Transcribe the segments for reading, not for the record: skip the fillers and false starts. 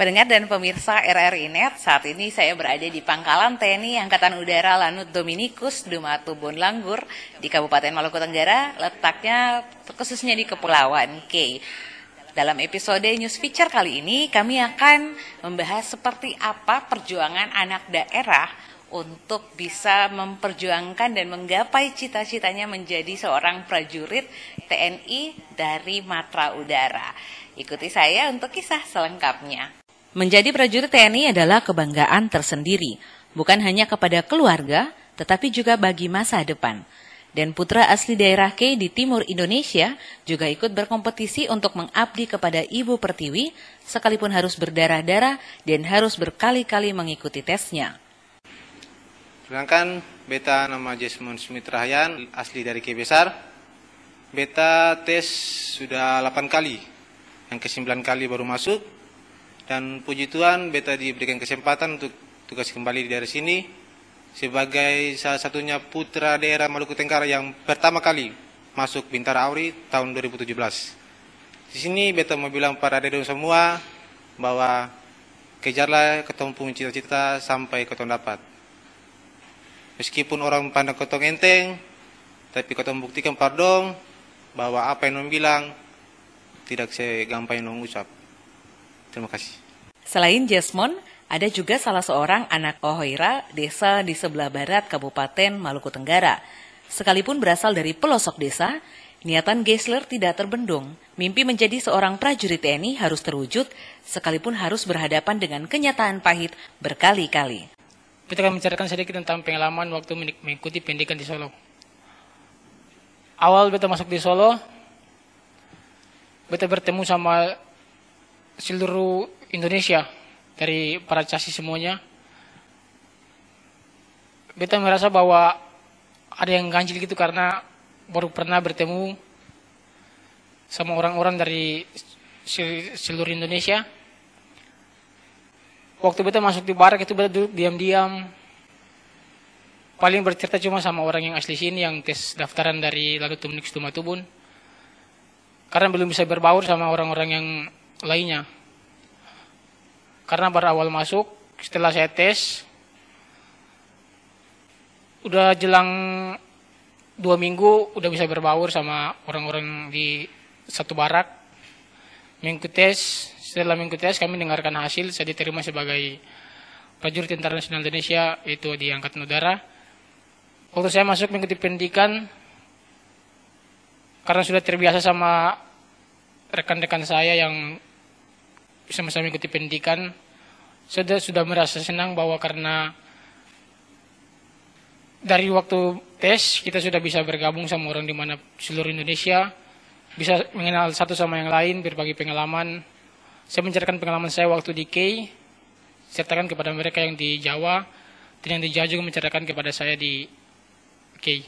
Pendengar dan pemirsa RRI Net, saat ini saya berada di Pangkalan TNI Angkatan Udara Lanut Dominikus Dumatubun Langgur di Kabupaten Maluku Tenggara, letaknya khususnya di Kepulauan K. Dalam episode News Feature kali ini, kami akan membahas seperti apa perjuangan anak daerah untuk bisa memperjuangkan dan menggapai cita-citanya menjadi seorang prajurit TNI dari Matra Udara. Ikuti saya untuk kisah selengkapnya. Menjadi prajurit TNI adalah kebanggaan tersendiri, bukan hanya kepada keluarga, tetapi juga bagi masa depan. Dan putra asli daerah K di timur Indonesia juga ikut berkompetisi untuk mengabdi kepada Ibu Pertiwi, sekalipun harus berdarah-darah dan harus berkali-kali mengikuti tesnya. Sedangkan beta nama Jesmond Smith Rahyan, asli dari K Besar. Beta tes sudah 8 kali, yang ke-9 kali baru masuk. Dan puji Tuhan, beta diberikan kesempatan untuk tugas kembali dari sini sebagai salah satunya putra daerah Maluku Tenggara yang pertama kali masuk Bintara Auri tahun 2017. Di sini beta mau bilang pada dedong semua bahwa kejarlah ketong punya cita-cita sampai ketong dapat. Meskipun orang pandang ketong enteng, tapi ketong buktikan pardong bahwa apa yang nong bilang tidak segampang yang nong ucap. Terima kasih. Selain Jesmond, ada juga salah seorang anak Ohoira, desa di sebelah barat Kabupaten Maluku Tenggara. Sekalipun berasal dari pelosok desa, niatan Geisler tidak terbendung. Mimpi menjadi seorang prajurit TNI harus terwujud, sekalipun harus berhadapan dengan kenyataan pahit berkali-kali. Kita akan menceritakan sedikit tentang pengalaman waktu mengikuti pendidikan di Solo. Awal beta masuk di Solo, beta bertemu sama seluruh Indonesia, dari para casis semuanya. Beta merasa bahwa ada yang ganjil gitu karena baru pernah bertemu sama orang-orang dari seluruh Indonesia. Waktu beta masuk di barak itu beta duduk diam-diam. Paling bercerita cuma sama orang yang asli sini yang tes daftaran dari Lanut Dominikus Dumatubun. Karena belum bisa berbaur sama orang-orang yang lainnya. Karena baru awal masuk, setelah saya tes, udah jelang 2 minggu, udah bisa berbaur sama orang-orang di satu barak. Minggu tes, setelah minggu tes kami dengarkan hasil, saya diterima sebagai prajurit Tentara Nasional Indonesia, itu di Angkatan Udara. Waktu saya masuk mengikuti pendidikan, karena sudah terbiasa sama rekan-rekan saya yang sama-sama mengikuti pendidikan, saya sudah merasa senang bahwa karena dari waktu tes kita sudah bisa bergabung sama orang di mana seluruh Indonesia, bisa mengenal satu sama yang lain, berbagi pengalaman. Saya menceritakan pengalaman saya waktu di K, sertakan kepada mereka yang di Jawa, dan yang di Jawa juga menceritakan kepada saya di K.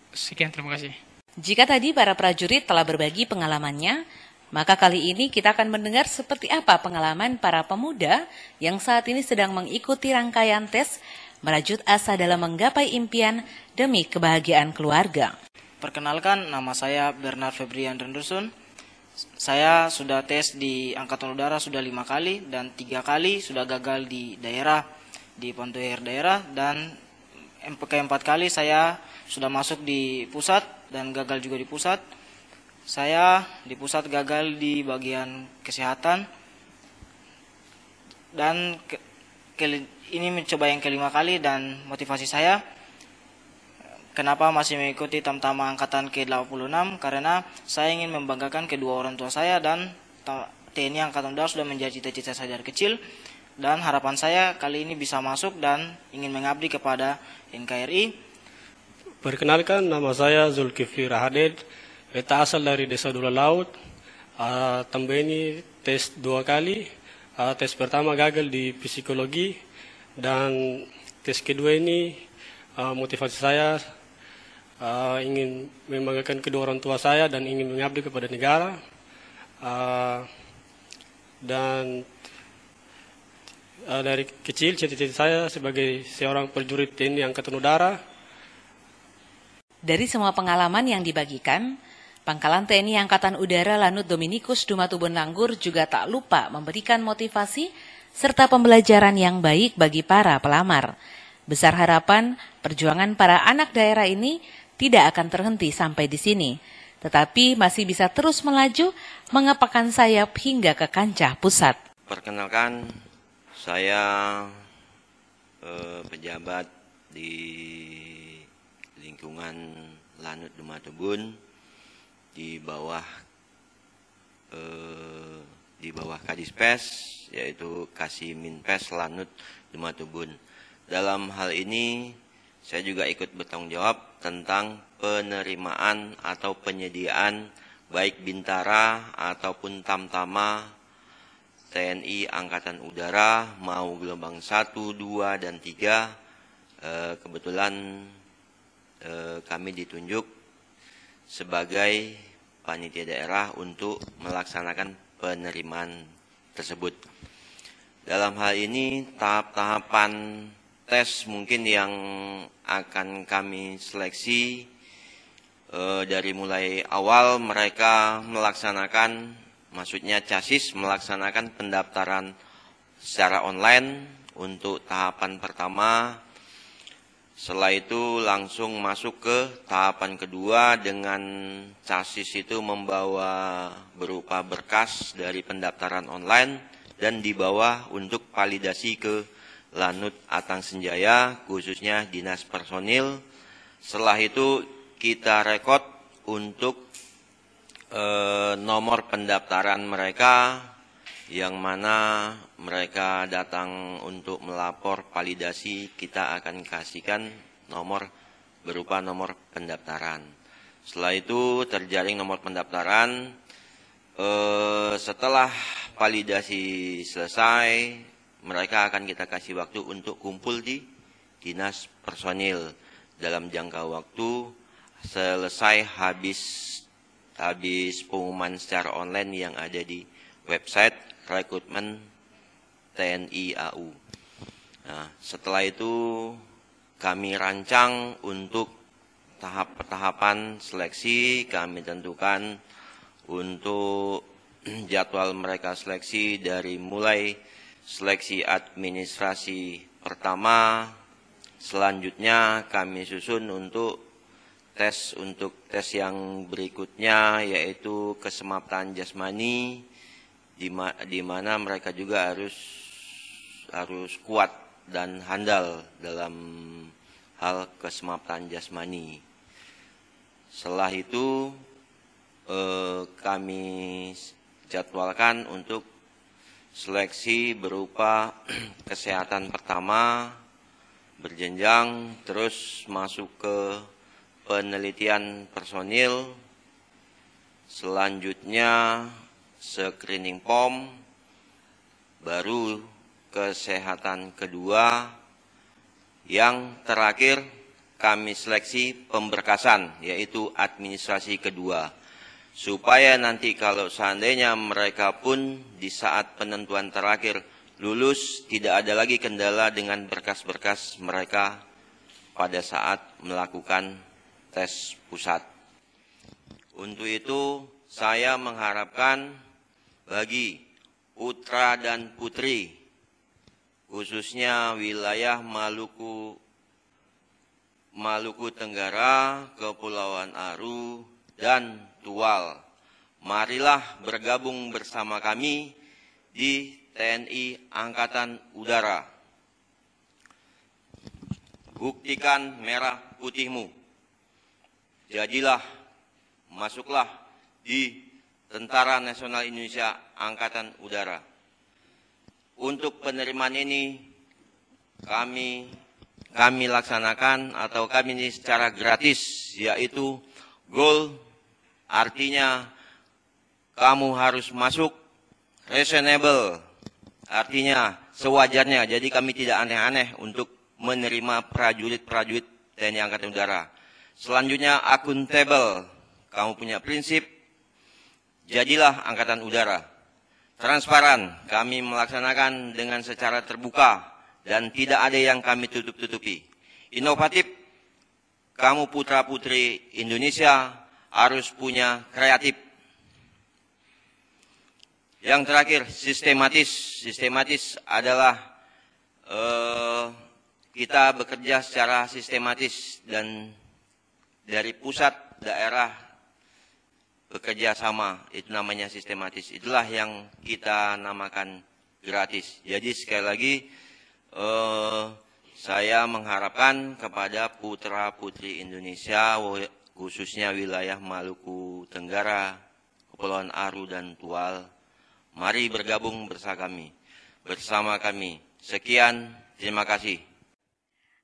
Sekian, terima kasih. Jika tadi para prajurit telah berbagi pengalamannya, maka kali ini kita akan mendengar seperti apa pengalaman para pemuda yang saat ini sedang mengikuti rangkaian tes merajut asa dalam menggapai impian demi kebahagiaan keluarga. Perkenalkan, nama saya Bernard Febrian Rendusun. Saya sudah tes di Angkatan Udara sudah 5 kali dan 3 kali sudah gagal di daerah, di Pantuher daerah, dan keempat kali saya sudah masuk di pusat dan gagal juga di pusat. Saya di pusat gagal di bagian kesehatan dan ini mencoba yang kelima kali, dan motivasi saya kenapa masih mengikuti Tamtama Angkatan ke-86 karena saya ingin membanggakan kedua orang tua saya, dan TNI Angkatan Udara sudah menjadi cita-cita saya dari kecil, dan harapan saya kali ini bisa masuk dan ingin mengabdi kepada NKRI. Perkenalkan, nama saya Zulkifli Rahadid. Beta asal dari Desa Dula Laut. Tambah ini tes 2 kali. Tes pertama gagal di psikologi, dan tes kedua ini motivasi saya ingin membanggakan kedua orang tua saya dan ingin mengabdi kepada negara. Dan dari kecil cita-cita saya sebagai seorang prajurit TNI Angkatan Udara. Dari semua pengalaman yang dibagikan, Pangkalan TNI Angkatan Udara Lanut Dominikus Dumatubun Langgur juga tak lupa memberikan motivasi serta pembelajaran yang baik bagi para pelamar. Besar harapan perjuangan para anak daerah ini tidak akan terhenti sampai di sini, tetapi masih bisa terus melaju mengepakkan sayap hingga ke kancah pusat. Perkenalkan, saya pejabat di lingkungan Lanut Dumatubun di bawah Kadispes, yaitu Kasiminpes Lanut Dumatubun. Dalam hal ini saya juga ikut bertanggung jawab tentang penerimaan atau penyediaan baik bintara ataupun tamtama TNI Angkatan Udara mau gelombang 1, 2, dan 3. Kebetulan kami ditunjuk sebagai panitia daerah untuk melaksanakan penerimaan tersebut. Dalam hal ini tahap-tahapan tes mungkin yang akan kami seleksi dari mulai awal mereka melaksanakan, maksudnya CASIS melaksanakan pendaftaran secara online untuk tahapan pertama. Setelah itu langsung masuk ke tahapan kedua dengan CASIS itu membawa berupa berkas dari pendaftaran online dan dibawa untuk validasi ke Lanut Atang Senjaya, khususnya Dinas Personil. Setelah itu kita rekod untuk nomor pendaftaran mereka, yang mana mereka datang untuk melapor validasi, kita akan kasihkan nomor berupa nomor pendaftaran. Setelah itu terjaring nomor pendaftaran. Setelah validasi selesai, mereka akan kita kasih waktu untuk kumpul di Dinas Personil dalam jangka waktu selesai habis pengumuman secara online yang ada di website rekrutmen TNI AU. Nah, setelah itu kami rancang untuk tahap-tahapan seleksi, kami tentukan untuk jadwal mereka seleksi dari mulai seleksi administrasi pertama, selanjutnya kami susun untuk tes yang berikutnya, yaitu kesemapatan jasmani, di mana mereka juga harus kuat dan handal dalam hal kesemapatan jasmani. Setelah itu kami jadwalkan untuk seleksi berupa kesehatan pertama berjenjang, terus masuk ke penelitian personil, selanjutnya screening POM, baru kesehatan kedua, yang terakhir kami seleksi pemberkasan, yaitu administrasi kedua. Supaya nanti kalau seandainya mereka pun di saat penentuan terakhir lulus, tidak ada lagi kendala dengan berkas-berkas mereka pada saat melakukan tes pusat. Untuk itu saya mengharapkan bagi putra dan putri, khususnya wilayah Maluku Tenggara, Kepulauan Aru, dan Tual, marilah bergabung bersama kami di TNI Angkatan Udara. Buktikan merah putihmu. Jadilah, masuklah di Tentara Nasional Indonesia Angkatan Udara. Untuk penerimaan ini kami laksanakan atau kami ini secara gratis, yaitu goal, artinya kamu harus masuk, reasonable, artinya sewajarnya. Jadi kami tidak aneh-aneh untuk menerima prajurit-prajurit TNI Angkatan Udara. Selanjutnya accountable, kamu punya prinsip, jadilah Angkatan Udara. Transparan, kami melaksanakan dengan secara terbuka dan tidak ada yang kami tutup-tutupi. Inovatif, kamu putra-putri Indonesia harus punya kreatif. Yang terakhir, sistematis. Sistematis adalah kita bekerja secara sistematis dan dari pusat daerah bekerja sama, itu namanya sistematis. Itulah yang kita namakan gratis. Jadi sekali lagi saya mengharapkan kepada putra-putri Indonesia, khususnya wilayah Maluku Tenggara, Kepulauan Aru dan Tual, mari bergabung bersama kami. Sekian, terima kasih.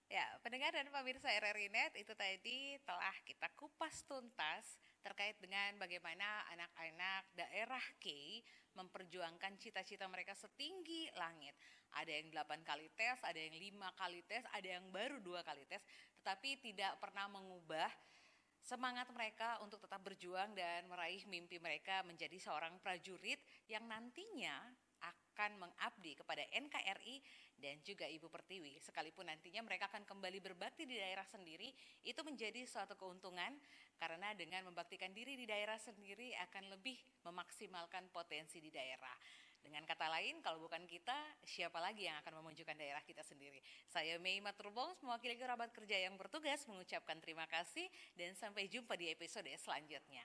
Ya, pendengar dan pemirsa RRI Net, itu tadi telah kita kupas tuntas terkait dengan bagaimana anak-anak daerah K memperjuangkan cita-cita mereka setinggi langit. Ada yang 8 kali tes, ada yang 5 kali tes, ada yang baru 2 kali tes, tetapi tidak pernah mengubah semangat mereka untuk tetap berjuang dan meraih mimpi mereka menjadi seorang prajurit yang nantinya akan mengabdi kepada NKRI dan juga Ibu Pertiwi. Sekalipun nantinya mereka akan kembali berbakti di daerah sendiri, itu menjadi suatu keuntungan karena dengan membaktikan diri di daerah sendiri akan lebih memaksimalkan potensi di daerah. Dengan kata lain, kalau bukan kita, siapa lagi yang akan memajukan daerah kita sendiri? Saya Mei Maturbongs, mewakili kerabat kerja yang bertugas, mengucapkan terima kasih dan sampai jumpa di episode selanjutnya.